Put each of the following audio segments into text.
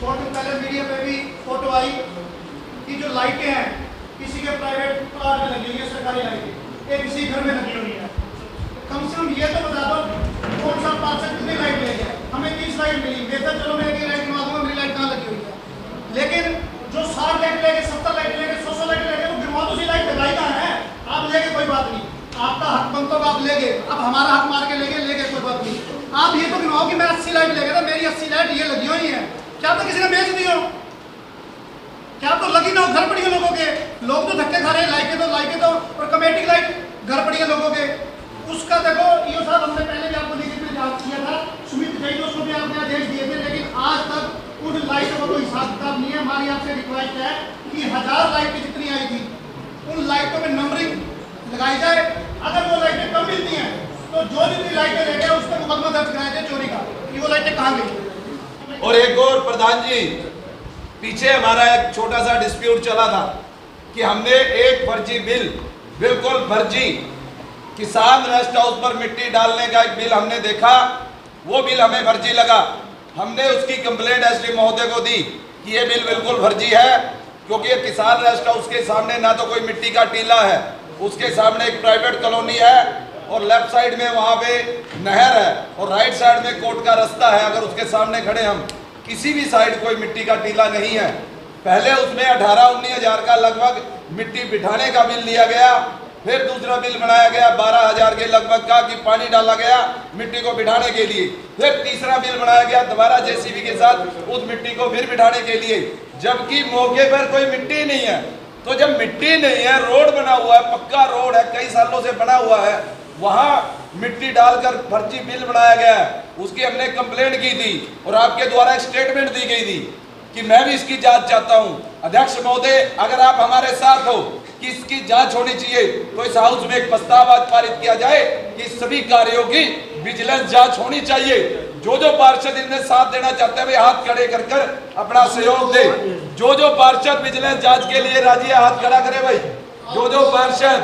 Photo पहले media पे भी फोटो आई कि जो लाइटें हैं किसी के प्राइवेट प्लाट में लगी हुई है, सरकारी लाइटें, एक किसी घर में लगी हुई है। कम से कम ये तो बता दो कौन सा पार्षद कितनी लाइट ले गया। हमें 30 लाइट मिली, बेहतर चलो मैं एक लाइट गिनवा दूंगा, मेरी लाइट कहाँ लगी हुई है। लेकिन जो 60 लाइट लेके 70 लाइट लेके 100 लाइट लेके वो गिनवा दो, लाइट लगाई कहाँ है। आप लेके कोई बात नहीं, आपका हक बनता होगा, आप लेके, अब हमारा हक मार के लेके कोई बात नहीं। आप ये तो गिनवाओ कि मैं 80 लाइट ले गया था, मेरी 80 लाइट ये लगी हुई है, क्या तो किसी ने बेच दी हो, क्या तो लगी ना हो, घर पड़ी है लोगों के, लोग तो धक्के खा रहे हैं, लाइटें तो और कमेटी लाइट घर पड़ी है लोगों के। उसका देखो ईओ साहब, हमने पहले भी आपको लिखित में जांच किया था, सुमित जैन उसको भी आपने आदेश दिए थे, लेकिन आज तक उन लाइटों का कोई हिसाब किताब नहीं है। हमारी आपसे रिक्वेस्ट है कि 1000 लाइटें जितनी आई थी उन लाइटों में नंबरिंग लगाई जाए। अगर वो लाइटें कम मिलती हैं तो जो जितनी लाइटें ले गए उस पर मुकदमा दर्ज कराया जाए चोरी का, कि वो लाइटें कहाँ गई। और एक और प्रधान जी, पीछे हमारा एक छोटा सा डिस्प्यूट चला था कि हमने एक फर्जी बिल, बिल्कुल फर्जी, किसान रेस्ट हाउस पर मिट्टी डालने का एक बिल हमने देखा, वो बिल हमें फर्जी लगा। हमने उसकी कंप्लेंट एसडी महोदय को दी कि ये बिल बिल्कुल फर्जी है, क्योंकि ये किसान रेस्ट हाउस के सामने ना तो कोई मिट्टी का टीला है, उसके सामने एक प्राइवेट कॉलोनी है और लेफ्ट साइड में वहाँ पे नहर है और राइट साइड में कोर्ट का रास्ता है। अगर उसके सामने खड़े हम, किसी भी साइड कोई मिट्टी का टीला नहीं है। पहले उसमें 18-19 हज़ार का लगभग मिट्टी बिठाने का बिल लिया गया, फिर दूसरा बिल बनाया गया 12,000 के लगभग का कि पानी डाला गया मिट्टी को बिठाने के लिए, फिर तीसरा बिल बनाया गया दोबारा जेसीबी के साथ उस मिट्टी को फिर बिठाने के लिए, जबकि मौके पर कोई मिट्टी नहीं है। तो जब मिट्टी नहीं है, रोड बना हुआ है, पक्का रोड है, कई सालों से बना हुआ है, वहां मिट्टी डालकर फर्जी बिल बनाया गया है। उसकी हमने कंप्लेंट की थी और आपके द्वारा एक स्टेटमेंट दी गई थी कि मैं भी इसकी जांच चाहता हूं। अध्यक्ष महोदय, अगर आप हमारे साथ हो कि इसकी जांच होनी चाहिए तो इस हाउस में एक प्रस्ताव आज पारित किया जाए कि सभी कार्यों की विजिलेंस जांच होनी चाहिए। जो जो पार्षद इनमें साथ देना चाहते हैं वे हाथ खड़े कर कर अपना सहयोग दे। जो पार्षद विजिलेंस जांच के लिए राजी है हाथ खड़ा करे भाई। जो पार्षद,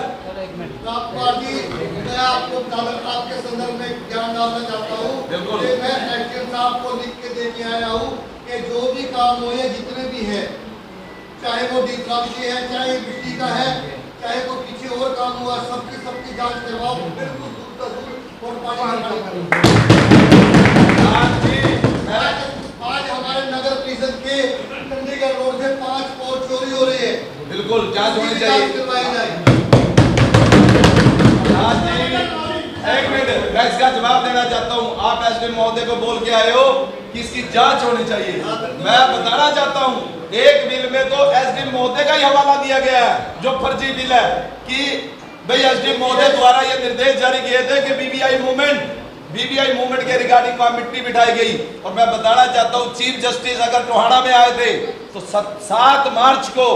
मैं आपको आपके संदर्भ में ज्ञान डालना चाहता हूँ। बिल्कुल, मैं एसडीएम साहब को लिख के देके आया हूँ कि जो भी काम हो या जितने भी है, चाहे वो डिस्काउंट है, चाहे मिट्टी का है, चाहे वो पीछे और काम हुआ, सबकी जांच करवाओ, बिल्कुल दूर तक दूर और आज हमारे नगर परिषद के चंडीगढ़ रोड से 5 पोल चोरी हो रही है। बिल्कुल जांच होनी चाहिए, करवाई जाए। एक मिनट, मैं इसका जवाब देना चाहता हूँ। आप एसडीएम महोदय को बोल के आए हो कि इसकी जांच होनी चाहिए। मैं बताना चाहता हूँ, एक बिल में तो एसडीएम महोदय का ही हवाला दिया गया है जो फर्जी बिल है कि भाई एसडीएम महोदय द्वारा ये निर्देश जारी किए थे कि बीबीआई मूवमेंट के रिगार्डिंग वहां मिट्टी बिठाई गई। और मैं बताना चाहता हूँ, चीफ जस्टिस अगर टोहाना में आए थे तो 7 मार्च को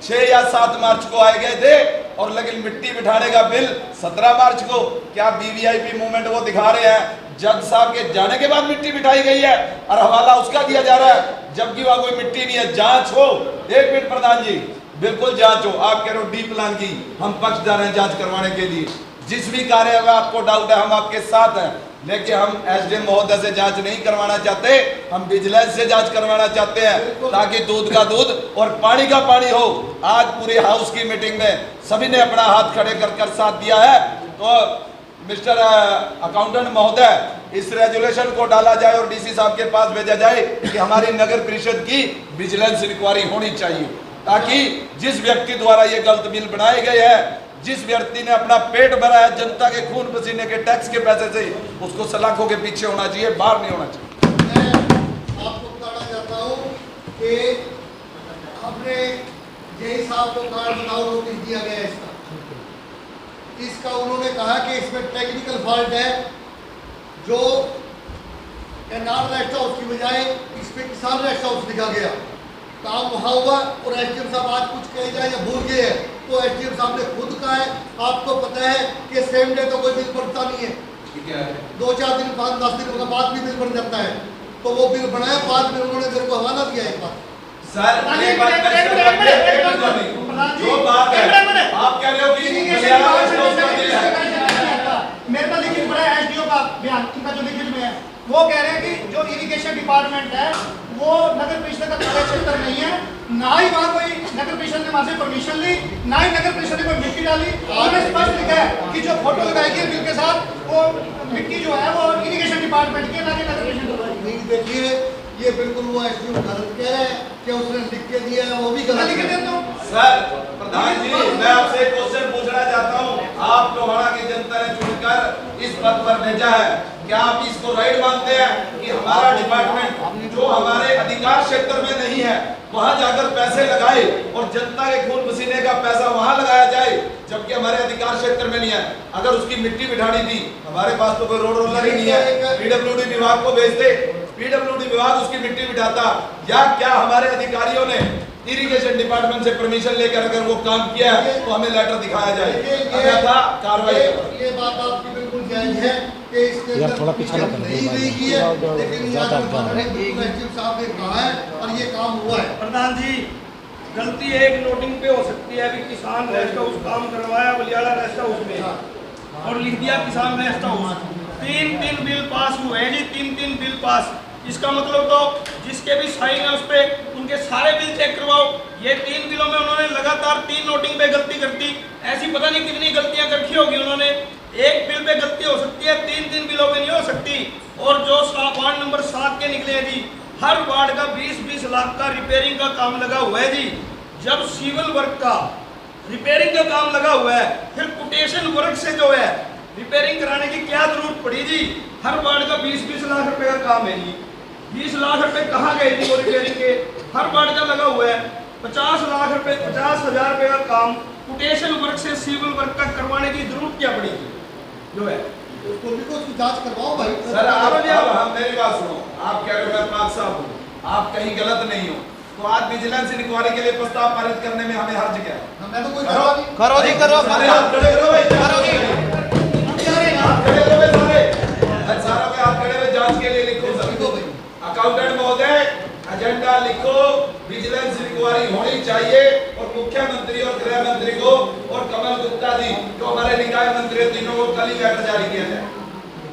6 या 7 मार्च को आए गए थे, और लेकिन मिट्टी बिठाने का बिल 17 मार्च को। क्या वीवीआईपी मूवमेंट वो दिखा रहे हैं जज साहब के जाने के बाद मिट्टी बिठाई गई है और हवाला उसका दिया जा रहा है, जबकि वहां कोई मिट्टी नहीं है। जांच हो। एक मिनट प्रधान जी, बिल्कुल जांच हो। आप कह रहे हो डी प्लान की, हम पक्षधर हैं जांच करवाने के लिए। जिस भी कार्य में आपको डाउट है हम आपके साथ हैं, लेकिन हम एसडीएम महोदय से जांच नहीं करवाना चाहते, हम विजिलेंस से जांच करवाना चाहते हैं ताकि दूध का दूध और पानी का पानी हो। आज पूरे हाउस की मीटिंग में सभी ने अपना हाथ खड़े कर साथ दिया है। तो मिस्टर अकाउंटेंट महोदय, इस रेजुलेशन को डाला जाए और डीसी साहब के पास भेजा जाए कि हमारी नगर परिषद की विजिलेंस इंक्वायरी होनी चाहिए, ताकि जिस व्यक्ति द्वारा ये गलत बिल बनाए गए हैं, जिस व्यक्ति ने अपना पेट भरा है जनता के खून पसीने के टैक्स के पैसे से, उसको सलाखों के पीछे होना चाहिए, बाहर नहीं होना चाहिए। मैं आपको बताना चाहता हूँ कि हमने जेई साहब को कार्ड बनाओ नोटिस दिया गया है इसका उन्होंने कहा कि इसमें टेक्निकल फॉल्ट है, जो एनआर रेस्ट हाउस की बजाय इसमें किसान रेस्ट हाउस लिखा गया। काम वहाँ हुआ और एसडीएम साहब आज कुछ कहे जाए या भूल गए हैं, तो एसडीएम साहब ने खुद कहा है, आपको पता है कि सेम डे तो कोई बिल बनता नहीं है, ठीक है, 2-4 दिन 5-10 दिन के बाद भी बिल बन जाता है। तो वो बिल बनाया, बाद में उन्होंने मेरे को हवाला दिया एक बार। सर एक बात जो बात है आप कह रहे हो कि मेरे पास लिखित पड़ा है एसडीओ का बयान, इनका जो लिखित में है, वो कह रहे हैं कि जो इरिगेशन डिपार्टमेंट है वो नगर परिषद ना ही वहाँ कोई नगर परिषद ने वहाँ से परमिशन ली, ना ही नगर परिषद ने कोई मिट्टी डाली। उन्होंने स्पष्ट लिखा है कि जो फोटो लगाएगी बिल के साथ वो मिट्टी जो है वो इरिगेशन डिपार्टमेंट की, ना कि नगर परिषद की। देखिए ये बिल्कुल वो एसडीओ गलत कह रहे हैं कि उसने लिख के दिया है, वो भी गलत लिख के दे दो। सर प्रधान जी, मैं आपसे एक क्वेश्चन पूछना चाहता हूँ। आप टोहाना की जनता ने चुनकर इस पद पर भेजा है, क्या आप इसको राइट मानते हैं कि हमारा डिपार्टमेंट जो हमारे अधिकार क्षेत्र में नहीं है वहां जाकर पैसे लगाए और जनता के खून पसीने का पैसा वहां लगाया जाए, जबकि हमारे अधिकार क्षेत्र में नहीं है? अगर उसकी मिट्टी बिठानी थी, हमारे पास तो कोई रोड रोलर ही नहीं है, पीडब्ल्यूडी विभाग को भेजते, पीडब्ल्यूडी विभाग उसकी मिट्टी बिठाता, या क्या हमारे अधिकारियों ने इरिगेशन डिपार्टमेंट से परमिशन लेकर अगर वो काम किया है तो हमें लेटर दिखाया जाए, अन्यथा कार्रवाई। ये बात आपकी बिल्कुल जायज है कि इसके अंदर थोड़ा पीछे नहीं की है, लेकिन एसडीओ साहब ने कहा है और ये काम हुआ है। प्रधान जी, गलती एक नोटिंग पे हो सकती है कि किसान रेस्ट हाउस काम करवाया बलियाड़ा रेस्ट हाउस में और लिख दिया किसान रेस्ट हाउस। 3 बिल पास हुए हैं जी, 3 बिल पास। इसका मतलब तो जिसके भी साइन है उस पर उनके सारे बिल चेक करवाओ। ये 3 बिलों में उन्होंने लगातार 3 नोटिंग पे गलती कर दी। ऐसी पता नहीं कितनी गलतियां कर रखी होगी उन्होंने। एक बिल पे गलती हो सकती है, 3 बिलों पे नहीं हो सकती। और जो वार्ड नंबर 7 के निकले हैं जी, हर वार्ड का 20-20 लाख का रिपेयरिंग का काम लगा हुआ है जी। जब सिविल वर्क का रिपेयरिंग का काम लगा हुआ है, फिर कोटेशन वर्क से जो है रिपेयरिंग कराने की क्या जरूरत पड़ी जी? हर वार्ड का 20-20 लाख रुपए का काम है जी। 20 लाख रुपए कहाँ गए जी वो रिपेयरिंग के? हर वार्ड का लगा हुआ है। 50 लाख रुपए, 50,000 रुपए का काम कोटेशन वर्क से सिविल वर्क का करवाने की जरूरत क्या पड़ी जो है? उसको भी कुछ जांच करवाओ भाई। सर आप मेरी बात सुनो, आप कह रहे हो मैं पाक साहब हूँ, आप कहीं गलत नहीं हो, तो आज विजिलेंस इंक्वायरी के लिए प्रस्ताव पारित करने में हमें हर्ज क्या है? मैं तो कोई करो जी, करो सारों के हाथ खड़े हुए जांच के लिए लिखो सर। अकाउंटेंट महोदय एजेंडा लिखो, विजिलेंस इंक्वायरी होनी चाहिए और मुख्यमंत्री और गृह मंत्री को और कमल गुप्ता जी जो हमारे निकाय मंत्री तीनों को कल ही लेटर जारी किया